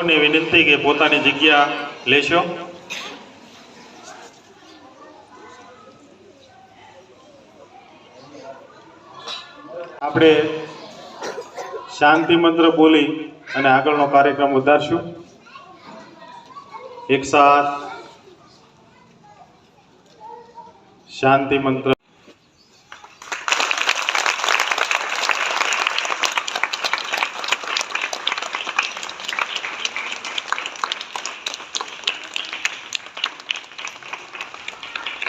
ने विनंती के पोतानी जग्या लेशो। आपणे शांति मंत्र बोली अने आगळनो कार्यक्रम उधारशुं। एक साथ शांति मंत्र।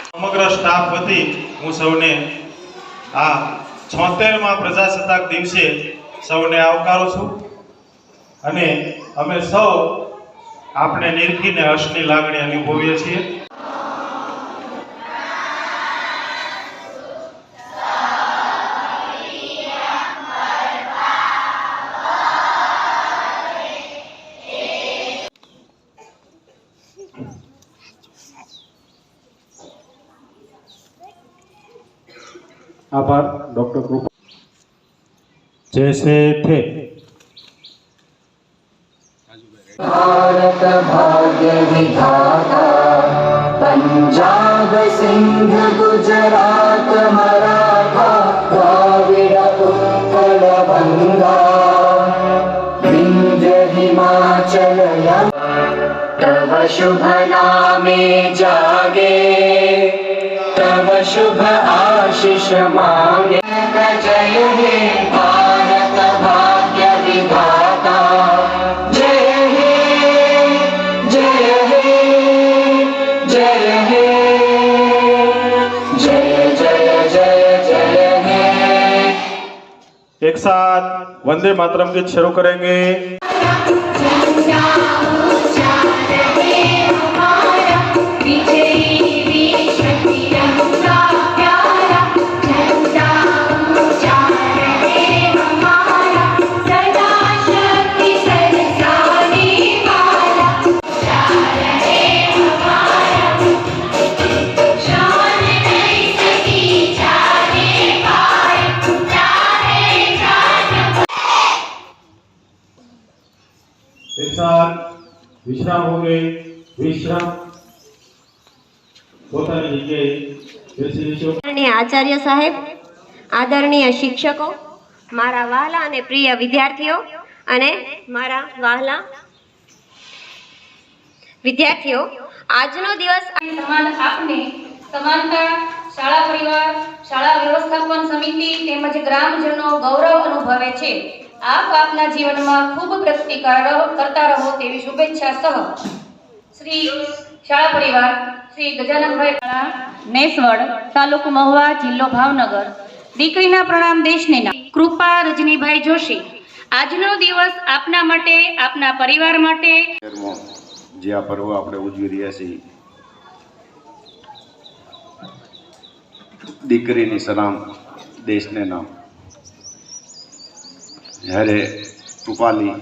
समग्र स्टाफ वती हूँ सौने आ 76मा प्रजासत्ताक दिवसे सौने आवकारू छूं अने अमे सौ आपने निरखीने हर्षनी लागणी अनुभवीए छीए। आभार डॉक्टर कृपा। जैसे थे भारत भाग्य विधाता पंजाब सिंध गुजरात मराठा द्राविड़ उत्कल बंगा विंध्य हिमाचल तव शुभ नामे जागे तव शुभ आशीष मांगे। जय हे भारत भाग्य विधाता जय हे जय हे जय हे जय जय जय जय हे। एक साथ वंदे मातरम गीत शुरू करेंगे। एक साथ विश्राम हो गए। विश्राम पोतानी जग्याए बेसी लेशो। आदरणीय आचार्य साहेब, आदरणीय शिक्षको, मारा वहाला अने प्रिय विद्यार्थीओ अने मारा वहाला विद्यार्थीओ, आजनो दिवस समान आपने समानता शाळा परिवार शाळा व्यवस्थापन समिति तेमज ग्रामजनो गौरव अनुभवे छे। आप आपना जीवन में खूब प्रगति करता रहो तेवी शुभेच्छा सह श्री शाळा परिवार श्री गजानन भाई नेसवड तालुको महुवा जिल्लो भावनगर दीकरीना प्रणाम देशने ना कृपा रजनीभाई जोशी। આજનો દિવસ આપના માટે આપના પરિવાર માટે જે આ પર્વ આપણે ઉજવી રહ્યા છીએ દીકરીની સલામ દેશને નામ। જ્યારે કૃપાલી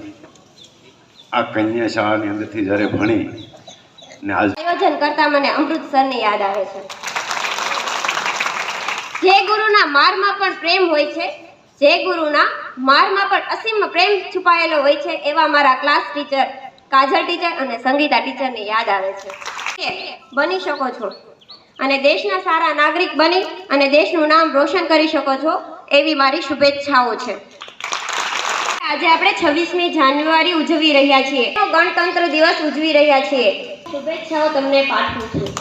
આ કન્યા શાળાની અંદરથી જ્યારે ભણી ને આયોજન કરતા મને અમૃતસરની યાદ આવે છે। જે ગુરુના મારમાં પણ પ્રેમ હોય છે, જે ગુરુના મારમાં પણ અસીમ પ્રેમ છુપાયેલો હોય છે, એવા મારા ક્લાસ ટીચર કાજલ ટીચર અને સંગીતા ટીચરને યાદ આવે છે। બની શકો છો અને દેશના સારા નાગરિક બની અને દેશનું નામ રોશન કરી શકો છો એવી મારી શુભેચ્છાઓ છે। આજે આપણે 26મી જાન્યુઆરી ઉજવી રહ્યા છીએ, ગણતંત્ર દિવસ ઉજવી રહ્યા છીએ। શુભેચ્છાઓ તમને પાઠવું છું।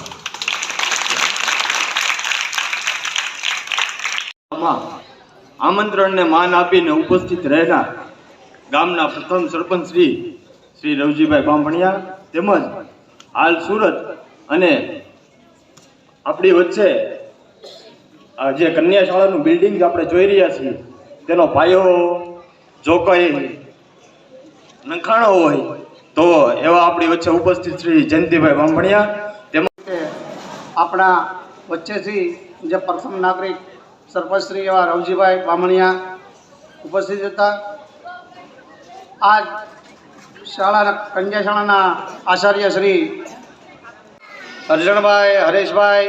આમંત્રણને માન આપીને ઉપસ્થિત રહેનાર ગામના પ્રથમ સરપંચ શ્રી રવજીભાઈ બામણિયા તેમજ હાલ સુરત અને આપણી વચ્ચે જે કન્યા શાળાનું બિલ્ડિંગ આપણે જોઈ રહ્યા છીએ તેનો પાયો જો કોઈ નંખાણો હોય તો એવા આપણી વચ્ચે ઉપસ્થિત શ્રી જયંતિભાઈ બામણિયા તેમજ આપણા વચ્ચેથી જે પ્રથમ નાગરિક સરપંચ શ્રી એવા રવજીભાઈ બામણિયા ઉપસ્થિત હતા। आज शाळा कन्या शाळाना आचार्य श्री अर्जनभाई हरेशभाई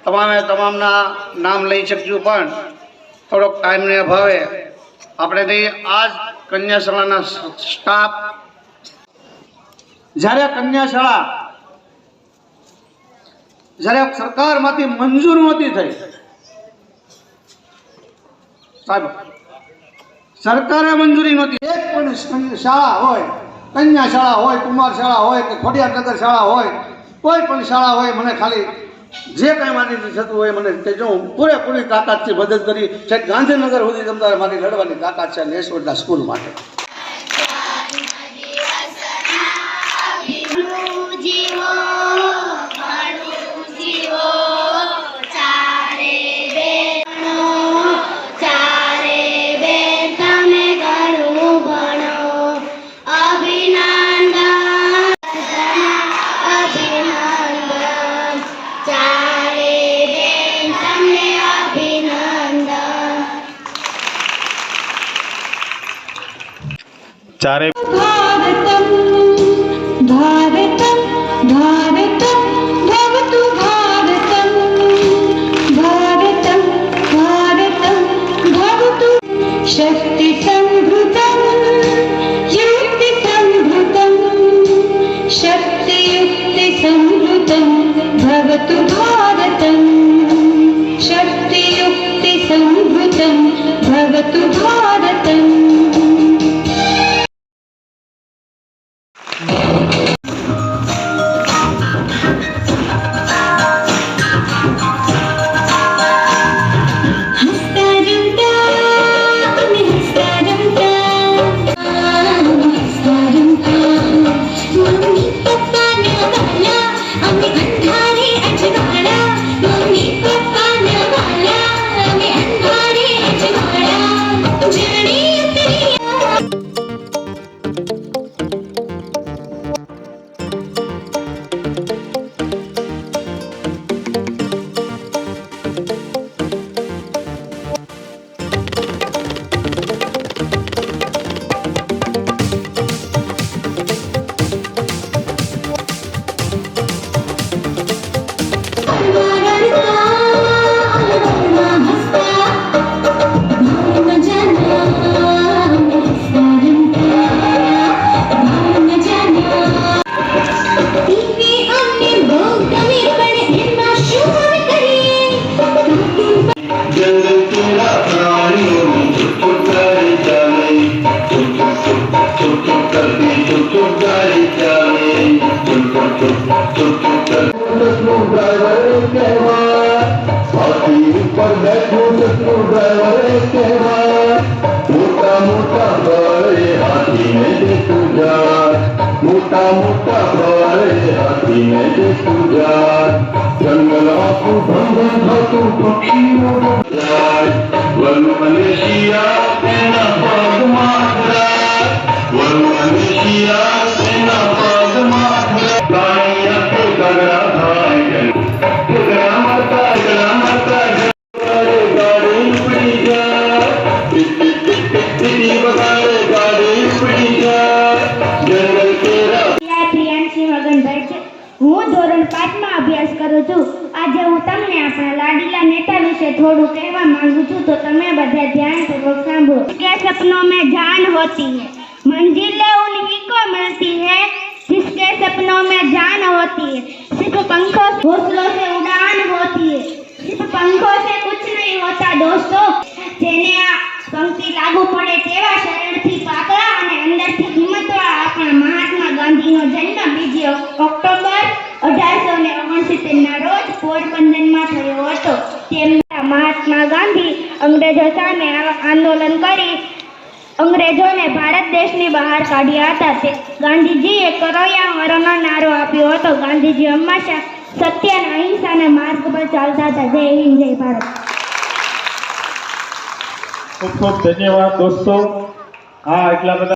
तमामे तमामना नाम लई शकजू पण थोड़ोक टाइम ने अभावे आपणे आज कन्या शाळाना स्टाफ જ્યારે કન્યા શાળા જ્યારે સરકારમાંથી મંજૂર નહોતી થઈ, સાહેબ સરકારે મંજૂરી નહોતી, એક પણ શાળા હોય, કન્યા શાળા હોય, કુમાર શાળા હોય કે ખોડિયારનગર શાળા હોય, કોઈ પણ શાળા હોય, મને ખાલી જે કંઈ મારી થતું હોય મને કહેજો. હું પૂરેપૂરી તાકાતથી મદદ કરી છે. ગાંધીનગર સુધી તમારે મારી લડવાની તાકાત છે નેશવડના સ્કૂલ માટે. चारे भारतं भारतं भारतं भवतु भारतं भारतं भारतं भवतु शक्ति संभृतं युक्ति संभृतं शक्ति युक्ति संभृतं भवतु भारतं शक्ति युक्ति संभृतं भवतु भारतम्. मोटा मोटा बड़े हाथी ने देखू जाए जंगल आपू भंगन धातु पक्षियों वरु मलेशिया सेना पग मात्रा वरु मलेशिया सेना पग मात्रा गाड़िया के गगरा भाई गगरा माता गाड़ी उड़ी जा टिटी बगाड़े गाड़ी उड़ी जा जंगल केरा. હું ધોરણ 5 માં અભ્યાસ કરું છું. આજે હું તમને આપણા લાડીલા નેતા વિશે થોડું કહેવા માંગુ છું, તો તમે બધા ધ્યાનપૂર્વક સાંભળો. કે સપनों में जान होती है, मंजिलें उन्हीं को मिलती है जिसके सपनों में जान होती है. सिर्फ पंखों घोंसलों से उड़ान होती है, सिर्फ पंखों से कुछ नहीं होता दोस्तों. જેને આ પંક્તિ લાગુ પડે તેવા શરીરથી પાતળા અને અંદરથી હિંમતવાળા આપણા મહાત્મા ગાંધીનો જન્મ 2 ઓક્ટોબર 1869 ના રોજ પોરબંદરમાં થયો હતો. તેમના મહાત્મા ગાંધી અંગ્રેજો સામે આંદોલન કરી અંગ્રેજોને ભારત દેશની બહાર કાઢ્યા હતા. તે ગાંધીજીએ કરોયા મરનો નારો આપ્યો હતો. ગાંધીજી હંમેશા સત્ય અને અહિંસાના માર્ગ પર ચાલતા હતા. જય હિન્દ, જય ભારત. ખૂબ ખૂબ ધન્યવાદ દોસ્તો. હા, એટલા બધા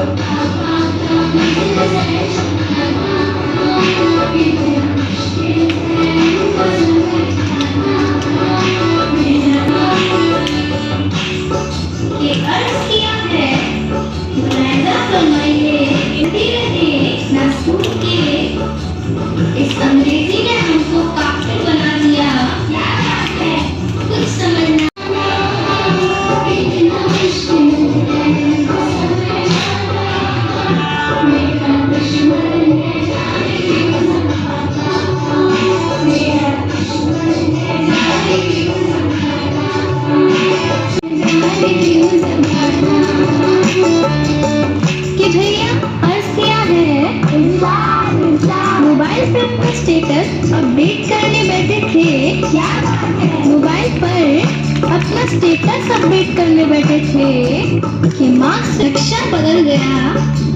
Bye. कि भैया अर्ज किया है मोबाइल पे अपना स्टेटस अपडेट करने बैठे थे मोबाइल पर अपना स्टेटस अपडेट करने बैठे थे कि माँ सेक्शन बदल गया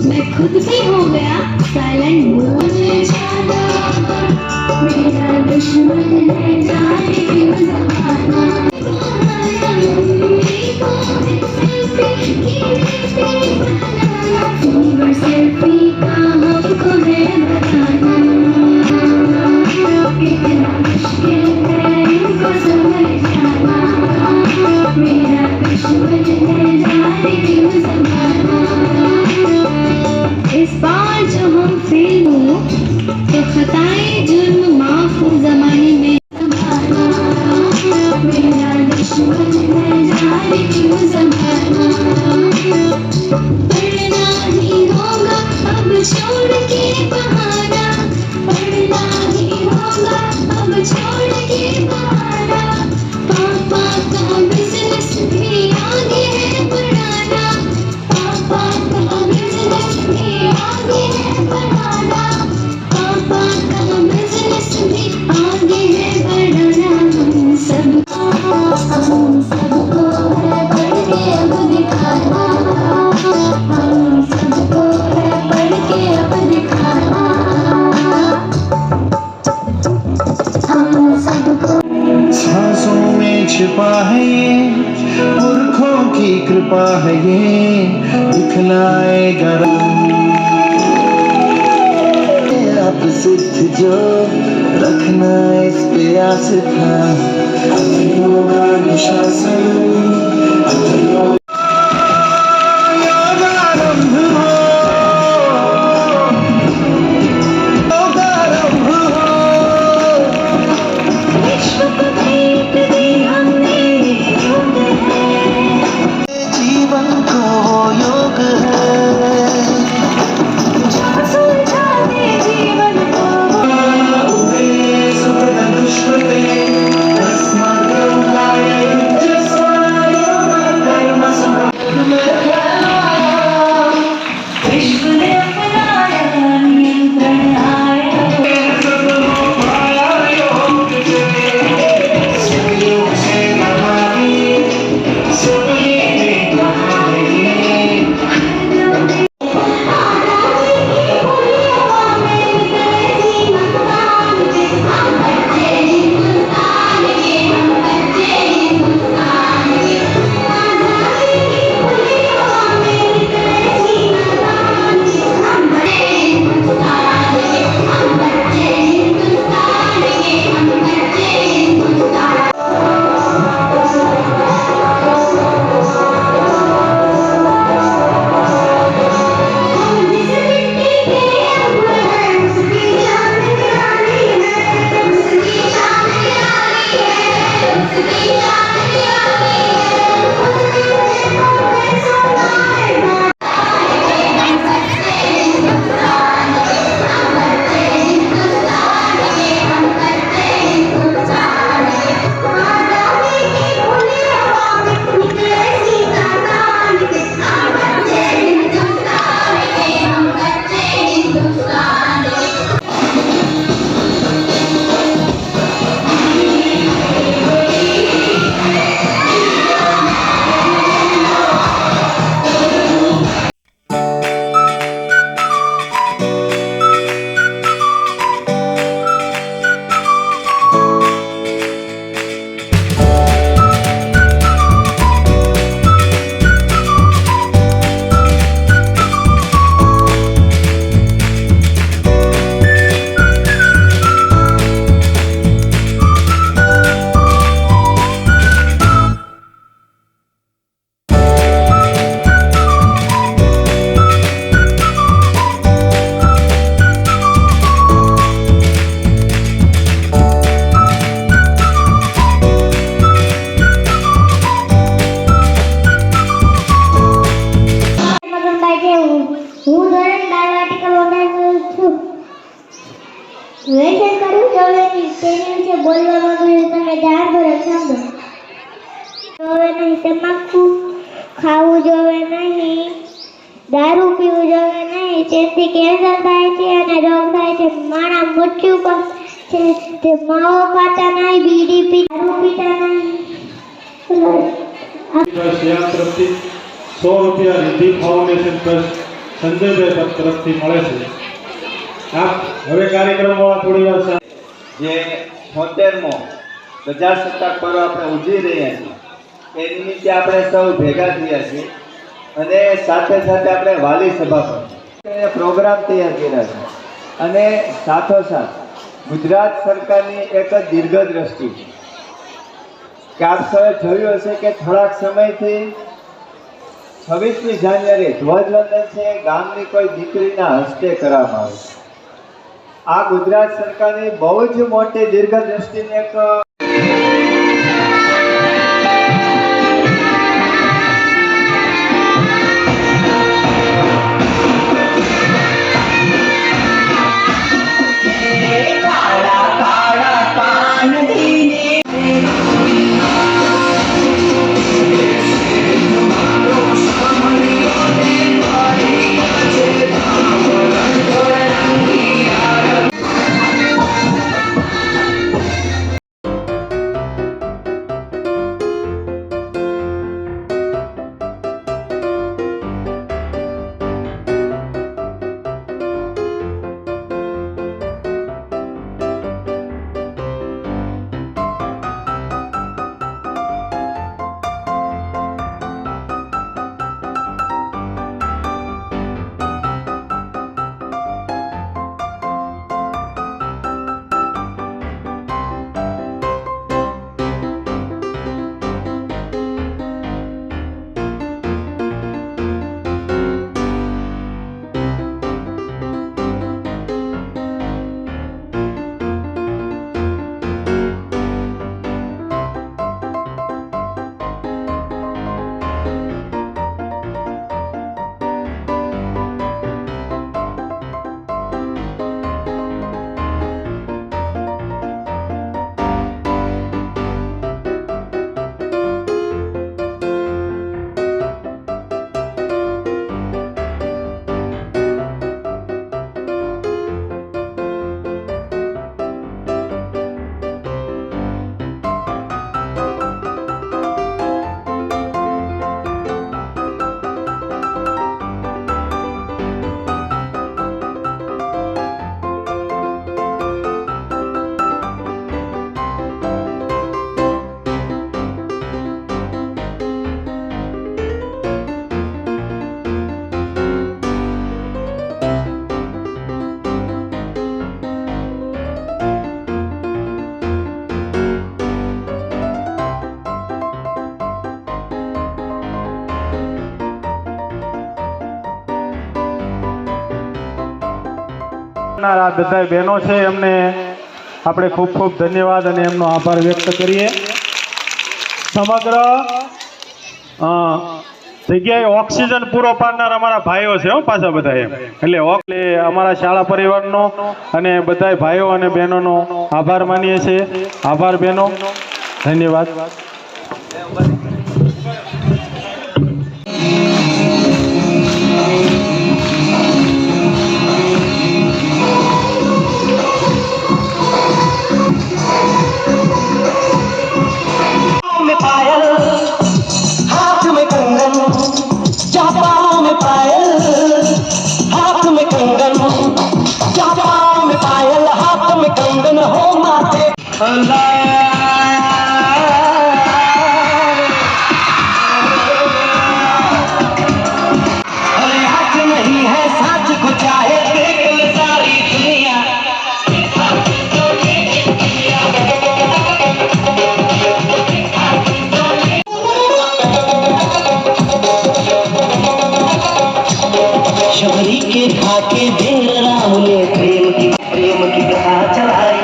मैं खुद भी हो गया साइलेंट मोड मेरा दुश्मन है जाने क्यों ज़माना सेल्फी का हमको है बताना कितना मुश्किल है इनको समझाना मेरा दुश्मन है जाने क्यों ज़माना इस बार जो हम फेल हो तो खताएं जुर्म माफ हो ज़माने में मेरा दुश्मन है जाने क्यों ज़माना पढ़ना ही होगा अब छोड़ के बहाना पढ़ना ही होगा अब छोड़ के बहाना पापा का बिजनेस भी आगे है बढ़ाना पापा का बिजनेस भी आगे है बढ़ाना पापा का बिजनेस भी आगे है बढ़ाना हम सबको है बढ़ के अब दिखाना हम सबको है बढ़ के अब दिखाना हम सबको सांसों में छिपा है ये पुरखों की कृपा है ये दिखलाएगा अब सिद्ध जो रखना इस पे आस था योगा अनुशासन योगारंभ हो योगारंभ हो विश्व को भेंट दी हमने योग है जीवन को वो योग है जो सुलझा दे जीवन को दुष्पते तस्मात् योगाय युज्यस्व योगकर्मसु વ્યસન કરવું જોઈએ નહીં તેની વિશે બોલવા માંગુ છું, તમે ધ્યાનપૂર્વક સાંભળો. જોઈએ નહીં, તમાકુ ખાવું જોઈએ નહીં, દારૂ પીવું જોઈએ નહીં, તેથી કેન્સર થાય છે અને રોગ થાય છે, માણસ મૃત્યુ પામે છે. તે માવો ખાતા નહીં, બીડી પીતા, દારૂ પીતા નહીં. શ્રેયા તરફથી 100 રૂપિયા રિદ્ધિ ફાઉન્ડેશન ટ્રસ્ટ સંજયભાઈ તરફથી મળે છે. આપ હવે કાર્યક્રમમાં થોડી વાર જે 73મો પ્રજાસત્તાક પર્વ આપણે ઉજવી રહ્યા છીએ એ નિમિત્તે આપણે સૌ ભેગા થયા છીએ અને સાથે સાથે આપણે વાલી સભા પણ પ્રોગ્રામ તૈયાર કર્યા છે અને સાથોસાથ ગુજરાત સરકારની એક જ દીર્ઘદ્રષ્ટિ છે કે આપ સૌએ જોયું હશે કે થોડાક સમયથી 26મી જાન્યુઆરી ધ્વજવંદન છે ગામની કોઈ દીકરીના હસ્તે કરવામાં આવે છે. આ ગુજરાત સરકારની બહુ જ મોટી દીર્ઘદ્રષ્ટિની એક આ બધા બહેનો છે એમને આપણે ખૂબ ખૂબ ધન્યવાદ અને એમનો આભાર વ્યક્ત કરીએ. સમગ્ર જગ્યાએ ઓક્સિજન પૂરો પાડનાર અમારા ભાઈઓ છે હો પાછા બધા એમ એટલે અમારા શાળા પરિવારનો અને બધા ભાઈઓ અને બહેનોનો આભાર માનીએ છીએ. આભાર બહેનો, ધન્યવાદ. शबरी के खाके देर राम ने प्रेम की कथा चलाई,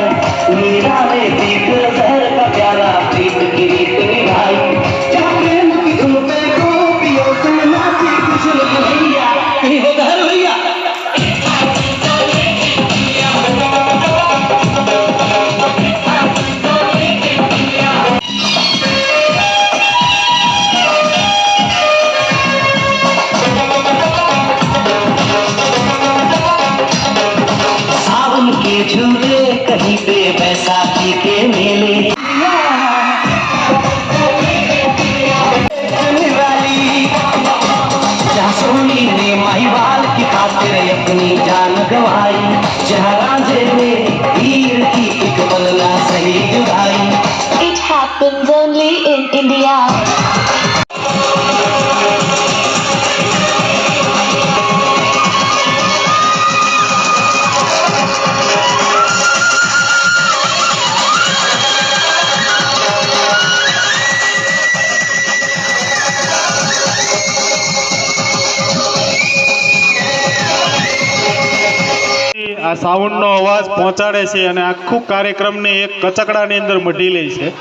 मीरा ने पीत जहर का प्याला प्रीत की रीत निभाई। जब प्रेम की धुन पे गोपियों से नाची कृष्ण कन्हैया, कहीं होगा हर भैया पे बैसाखी के मेले जहाँ सोनी ने माहीवाल की खातिर अपनी जान गंवाई, जहाँ रांझे ने हीर की एक पलना सही जुदाई। It happens only in India. આ સાઉન્ડનો અવાજ પહોંચાડે છે અને આખું કાર્યક્રમને એક કચકડાની અંદર મઢી લે છે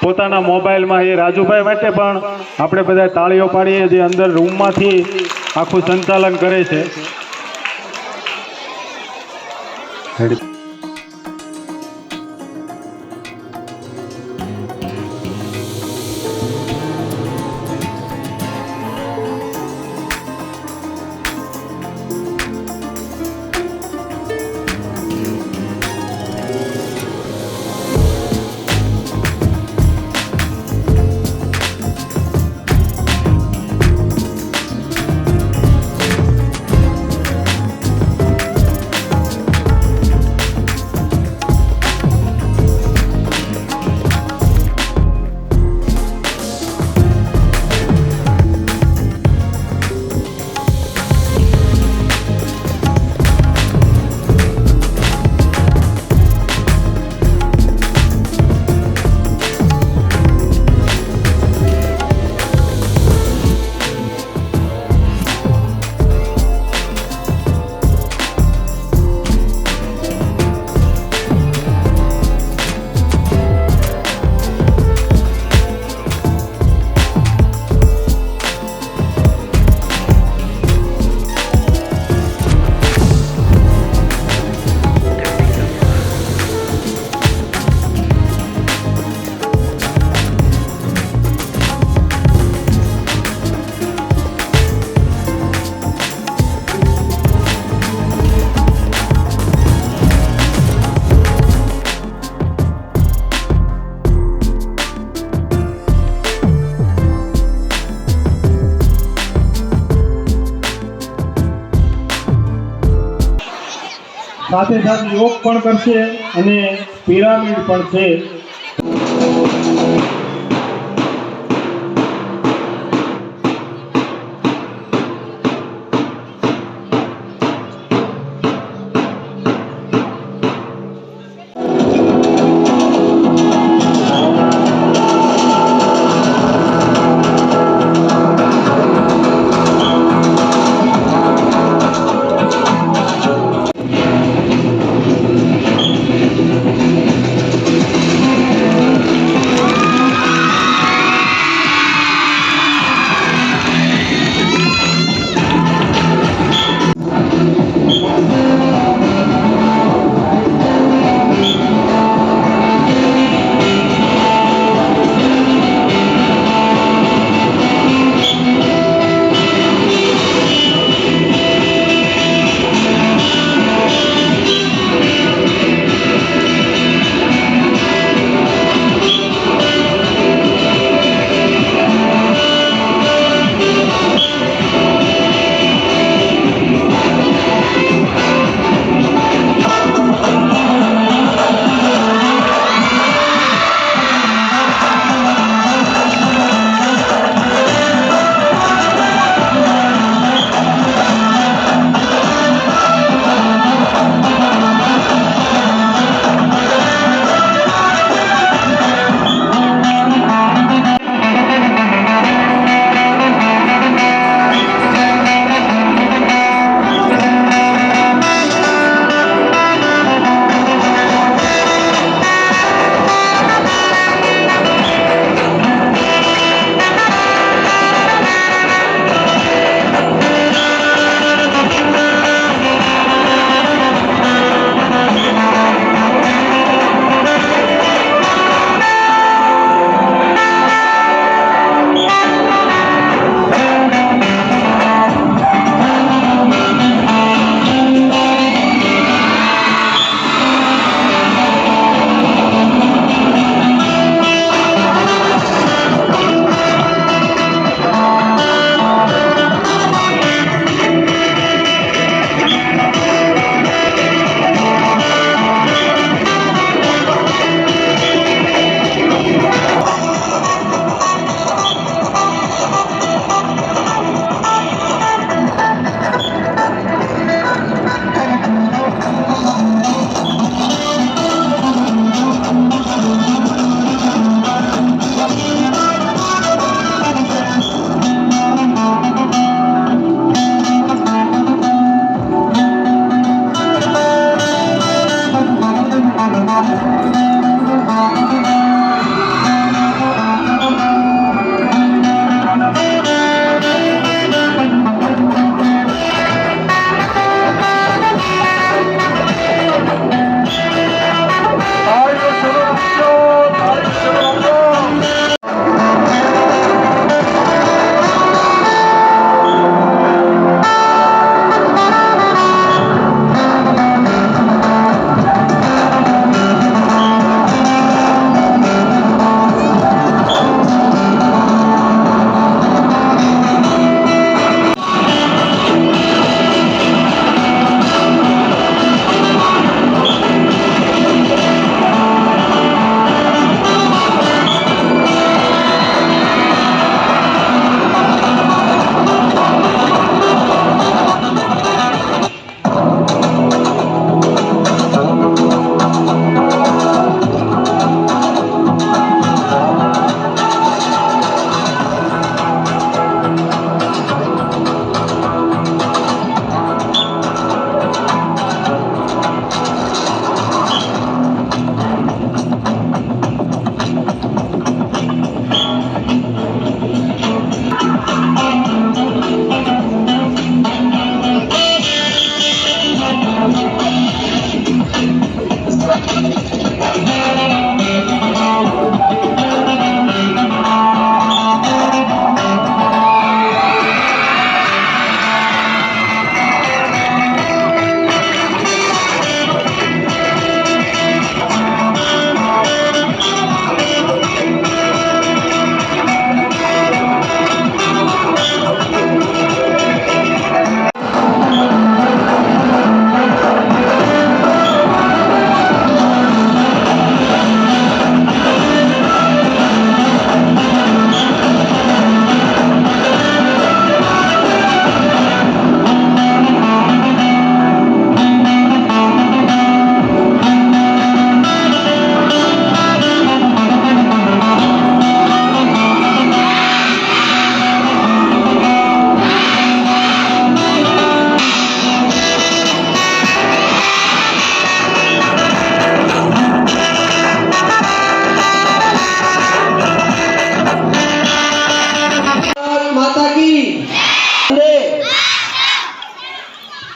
પોતાના મોબાઈલમાં. એ રાજુભાઈ માટે પણ આપણે બધા તાળીઓ પાડીએ જે અંદર રૂમમાંથી આખું સંચાલન કરે છે. સાથે સાથે યોગ પણ કરશે અને પિરામિડ પણ છે.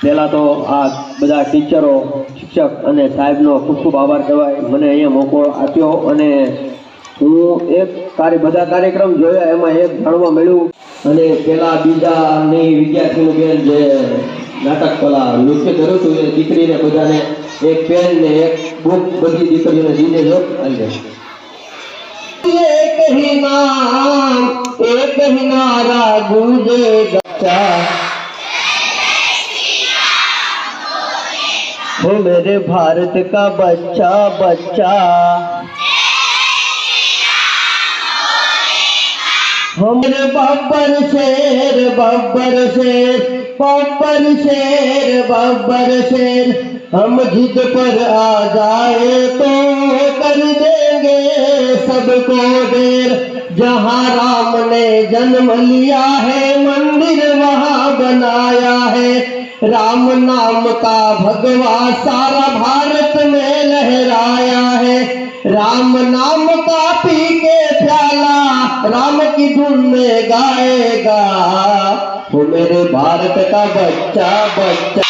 પહેલા તો આ બધા ટીચરો, શિક્ષક અને સાહેબનો ખૂબ ખૂબ આભાર કહેવાય. મને અહીંયા મોકો આપ્યો અને હું બધા કાર્યક્રમ જોયા, એમાં એક જાણવા મળ્યું. અને પેલા બીજાની વિદ્યાર્થીનું બેન જે નાટક કલા નૃત્ય કર્યું હતું એ દીકરીને બધાને એક પેન ને એક બુક બધી દીકરીઓને દીધે જો एक ही नारा गूंजे बच्चा हो मेरे भारत का बच्चा बच्चा मेरे बब्बर शेर बब्बर शेर बब्बर शेर बब्बर शेर हम जिद पर आ जाए तो कर देंगे सबको देर जहाँ राम ने जन्म लिया है मंदिर वहाँ बनाया है राम नाम का भगवा सारा भारत में लहराया है राम नाम का पी के प्याला राम की धुन में गाएगा वो मेरे भारत का बच्चा बच्चा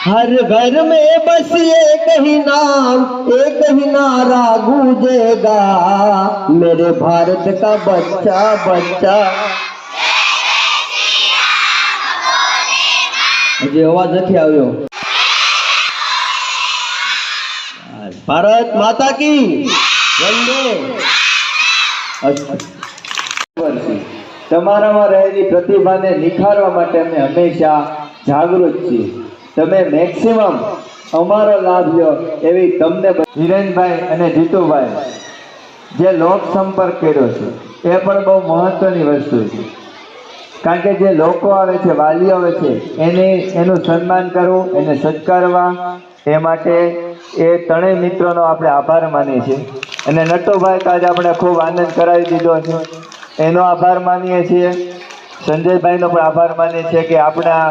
हर घर में बस एक ही नाम एक ही नारा गूंजेगा मेरे भारत का बच्चा बच्चा હજી અવાજ નથી આવ્યો. भारत माता की वंदे તમારામાં રહેલી પ્રતિભાને નિખારવા માટે અમે હંમેશા જાગૃત છીએ. તમે મેક્સિમમ અમારો લાભ લો એવી તમને હિરેનભાઈ અને જીતુભાઈ જે લોક સંપર્ક કર્યો છે એ પણ બહુ મહત્વની વસ્તુ છે. કારણ કે જે લોકો આવે છે, વાલીઓ આવે છે, એનું સન્માન કરવું, એને સત્કારવા, એ માટે એ ત્રણેય મિત્રોનો આપણે આભાર માનીએ છીએ. અને નટુભાઈ આજે આપણે ખૂબ આનંદ કરાવી દીધો છે, એનો આભાર માનીએ છીએ. સંજયભાઈનો પણ આભાર માનીએ છીએ કે આપણા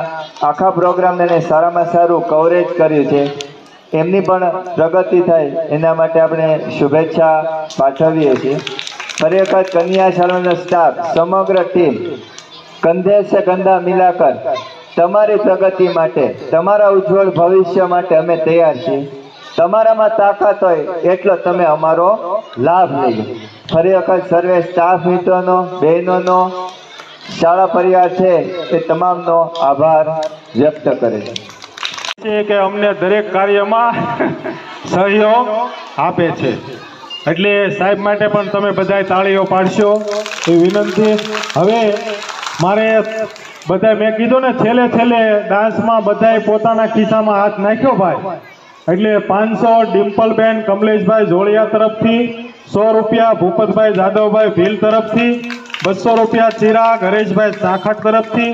આખા પ્રોગ્રામને એને સારામાં સારું કવરેજ કર્યું છે. એમની પણ પ્રગતિ થાય એના માટે આપણે શુભેચ્છા પાઠવીએ છીએ. ફરી વખત કન્યા શાળાનો સ્ટાફ, સમગ્ર ટીમ કંધે સે કંધા મિલાકર તમારી પ્રગતિ માટે, તમારા ઉજ્જવળ ભવિષ્ય માટે અમે તૈયાર છીએ. તમારામાં તાકાત હોય એટલો તમે અમારો લાભ લેજો. ફરી વખત સર્વે સ્ટાફ મિત્રોનો, બહેનોનો, શાળા પરિવાર છે એ તમામનો આભાર વ્યક્ત કરે છે કે અમને દરેક કાર્યમાં સહયોગ આપે છે. એટલે સાહેબ માટે પણ તમે બધાય તાળીઓ પાડશો એ વિનંતી. હવે મારે બધાય મેં કીધું ને છેલ્લે ડાન્સમાં બધાય પોતાના ખિસ્સામાં હાથ નાખ્યો ભાઈ. એટલે 500 ડિમ્પલબેન કમલેશભાઈ જોડિયા તરફથી, 100 રૂપિયા ભૂપતભાઈ જાદવભાઈ ભીલ તરફથી, 200 રૂપિયા ચિરાગ હરેશભાઈ સાખટ તરફથી,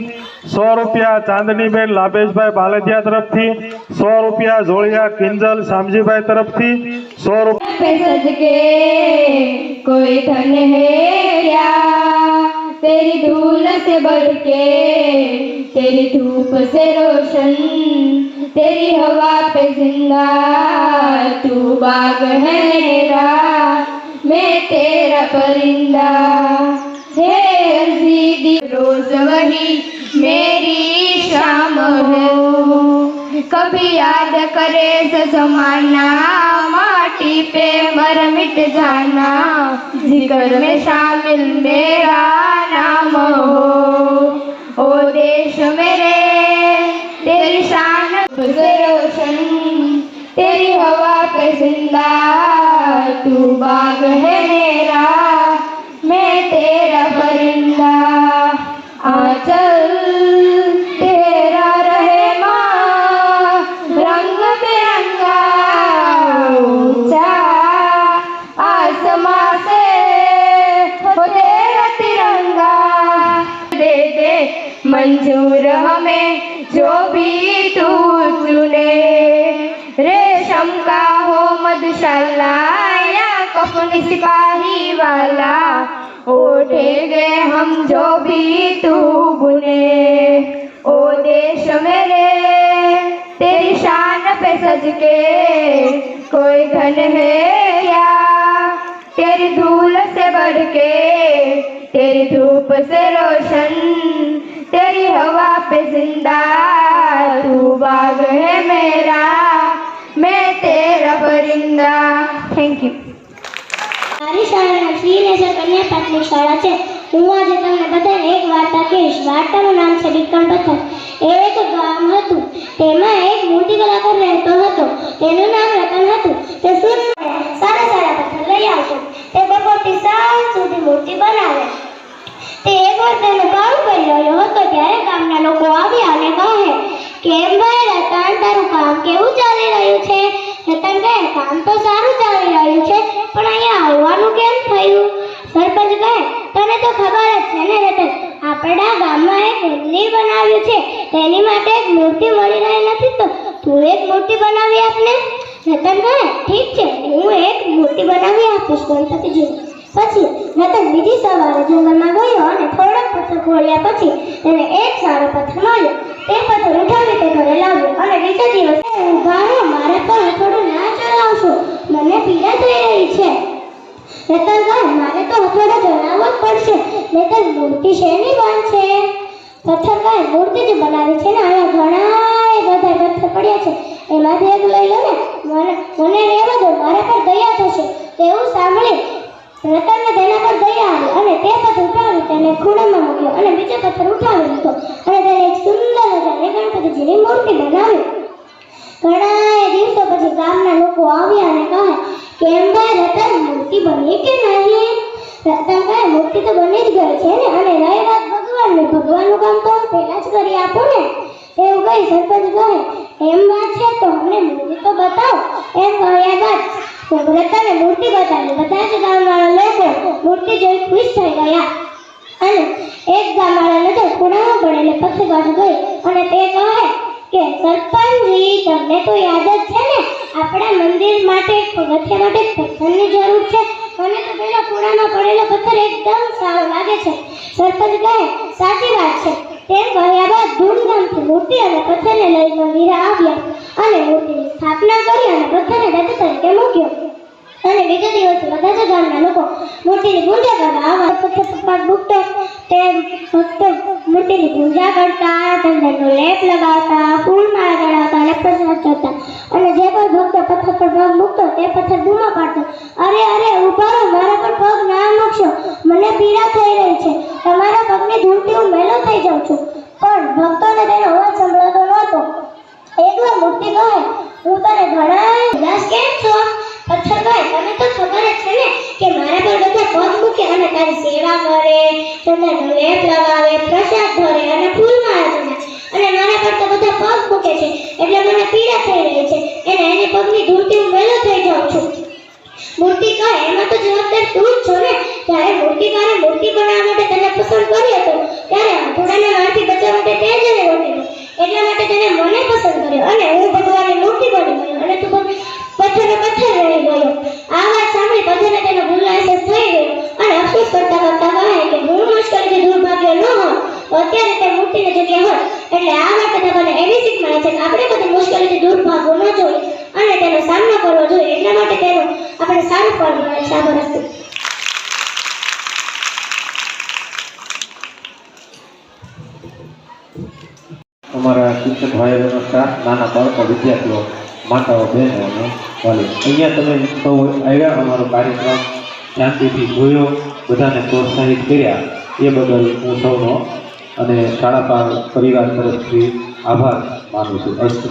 100 રૂપિયા ચાંદનીબેન લાભેશભાઈ બાલદિયા તરફથી, 100 રૂપિયા જોડિયા કિંજલ શામજીભાઈ તરફથી, 100 રૂપિયા पे सज के कोई धन है क्या तेरी धूल से बढ़ के तेरी धूप से रोशन तेरी हवा पे जिंदा तू बाग है मेरा मैं तेरा परिंदा है अर्जी रोज वही मेरी शाम हो कभी याद करे से जमाना माटी पे मर मिट जाना जिक्र में शामिल मेरा नाम हो ओ देश मेरे तेरी शान से रोशन तेरी हवा पे जिंदा तू बाग है मेरा मैं तेरा परिंदा आंचल तेरा रहे माँ रंग बिरंगा ऊंचा आसमां से हो तेरा तिरंगा दे दे मंजूर हमें जो भी तू चुने रेशम का हो मधुशाला या कफन सिपाही वाला ओढ़ेंगे हम जो भी तू बुने ओ देश मेरे तेरी शान पे सज के कोई धन है या तेरी धूल से बढ़ के तेरी धूप से रोशन तेरी हवा पे जिंदा तू बाग है मेरा मैं तेरा परिंदा थैंक यू મારી શાળાના શ્રીનેશ્વર કન્યા પ્રાથમિક શાળા છે. હું આજે તમને બધાને એક વાર્તા કહીશ. વાર્તાનું નામ છે વિક્રમ પથ્થર. એક ગામ હતું, તેમાં એક મૂર્તિ કલાકાર રહેતો હતો. તેનું નામ રતન હતું. તે સારા પથ્થર લઈ આવતો. તે બપોરથી સાંજ સુધી મૂર્તિ બનાવે. તે એકવાર તેનું કામ કરી રહ્યો હતો ત્યારે ગામના લોકો આવ્યા અને કહે કેમ ભાઈ રતન, તારું કામ કેવું ચાલી રહ્યું છે? રતન કહે કામ તો સારું ચાલી રહ્યું છે, પણ અહીંયા આવવાનું કેમ થયું? સરપંચ કહે તને તો ખબર જ છે ને રતન, આપણા ગામમાં એક મંદિર બનાવ્યું છે, તેની માટે એક મૂર્તિ મળી રહી નથી, તો તું એક મૂર્તિ બનાવી આપને. રતન કહે ઠીક છે, હું એક મૂર્તિ બનાવી આપીશ ગણપતિજી. પછી રતન બીજી સવારે જંગલમાં ગયો અને થોડોક પથ્થર ખોળ્યા પછી તેને એક સારો પથ્થર મળ્યો. તે પથ્થર ઉઠાવી તે ઘરે લાવ્યો અને બીજા દિવસે ઊભા રહો, મારે પર થોડું ના ચલાવશો, મને પીડા થઈ રહી છે. રતન કહે મારે તો થોડો જણાવવો જ પડશે, નહીંતર મૂર્તિ શેની બનશે? પથ્થર કહે મૂર્તિ જ બનાવી છે ને, અહીંયા ઘણા બધા પથ્થર પડ્યા છે, એમાંથી એક લઈ લો ને, મને રહેવા દો, મારા પર દયા થશે. તેવું સાંભળી રતનને તેના પર દયા આવી અને તે પથ્થર ઉઠાવી તેને ખૂણામાં મૂક્યો અને બીજો પથ્થર ઉઠાવી લીધો અને તેને એક સુંદર મજાની ગણપતિજીની મૂર્તિ બનાવી. ઘણા દિવસો પછી ગામના લોકો આવ્યા અને કહે કેમ ભાઈ રતન, મૂર્તિ બની કે નહીં? રતન કહે મૂર્તિ તો બની જ ગઈ છે ને, અને રહી વાત ભગવાનનું, ભગવાનનું કામ તો હું પહેલા જ કરી આપું ને. એવું કહી સરપંચ કહે એમ વાત છે તો અમને મૂર્તિ તો બતાવો. એમ કહ્યા બાદ રતને મૂર્તિ બતાવી. બધા જ ગામવાળા લોકો મૂર્તિ જોઈ ખુશ થઈ ગયા અને એક ગામવાળા નજર ખૂણામાં પડેલે પથ્થર બાજુ ગઈ અને તે કહે કે સરપંચજી, તમને તો યાદ જ છે ને, આપણા મંદિર માટે પગથિયા માટે પથ્થરની જરૂર છે. મને તો પેલો ખૂણામાં પડેલો પથ્થર એકદમ સારો લાગે છે. સરપંચ કહે સાચી વાત છે. તેમ કહ્યા બાદ ધૂમધામથી મૂર્તિ અને પથ્થરને લઈ મંદિરે આવ્યા અને મૂર્તિની સ્થાપના કરી અને બધાને દાતા તરીકે મૂક્યો. અને બીજા દિવસે બધા જ ગામના લોકો મૂર્તિની પૂજા કરવા આવવા. પપ્પા મૂકતો તે ભક્તો મૂર્તિની પૂજા કરતા, ચંદનનો લેપ લગાવતા, ફૂલમાળા ચડાવતા અને પ્રસાદ ચડતા. અને જે કોઈ ભક્તો પથ્થર પર પગ મૂકતો તે પથ્થર બૂમો પાડતો, અરે અરે ઊભા રહો, મારા પર પગ ના મૂકશો, મને પીડા થઈ રહી છે, તમારા પગની ધૂળથી હું મેલો થઈ જાઉં છું. પણ ભક્તોને તેનો અવાજ સંભળાતો નહોતો. એકવાર મૂર્તિ કહે, હું તને ઘણા ઉદાસ કેમ છો? પથ્થર કહે, તને તો ખબર જ છે ને કે મારા પર બધા પગ મૂકે અને તારી સેવા કરે, ચંદનનો લેપ લગાવે, પ્રસાદ ધરે અને ફૂલમાળા ચડાવે. અને મારા પર તો બધા પગ મૂકે છે એટલે મને પીડા થઈ રહી છે, એને એની પગની ધૂળથી હું મેલો થઈ જાઉં છું. મૂર્તિ કહે, એમાં તો જવાબદાર તું જ છો ને. જ્યારે મૂર્તિકારે મૂર્તિ બનાવવા માટે તને પસંદ કર્યો હતો ત્યારે હાથોડાના મારથી બચવા માટે તે જ એને વટેલો, એટલા માટે તેને મને પસંદ કર્યો અને હું ભગવાનની મૂર્તિ બની ગયો અને તું પથ્થરનો પથ્થર રહી ગયો. આ વાત સાંભળી બધાને તેનો ભૂલ અહેસાસ થઈ ગયો અને અફસોસ કરતા કરતા કહે કે હું મુશ્કેલીથી દૂર ભાગ્યો ન હોત તો અત્યારે તે મૂર્તિની જગ્યા હોત. એટલે આ વાર્તા આપણને એવી શીખ મળે છે કે આપણે બધી મુશ્કેલીથી દૂર ભાગવું ન જોઈએ અને તેનો સામનો કરવો જોઈએ. એટલા માટે તેનો આપણે સારું ફળ મળે છે. આભાર. અમારા શિક્ષક ભાઈઓ સ્ટાફ, નાના બાળકો, વિદ્યાર્થીઓ, માતાઓ, બહેનો અને વાલીઓ, અહીંયા તમે સૌ આવ્યા, અમારો કાર્યક્રમ શાંતિથી જોયો, બધાને પ્રોત્સાહિત કર્યા એ બદલ હું સૌનો અને શાળા પરિવાર તરફથી આભાર માનું છું. અસ્તુ.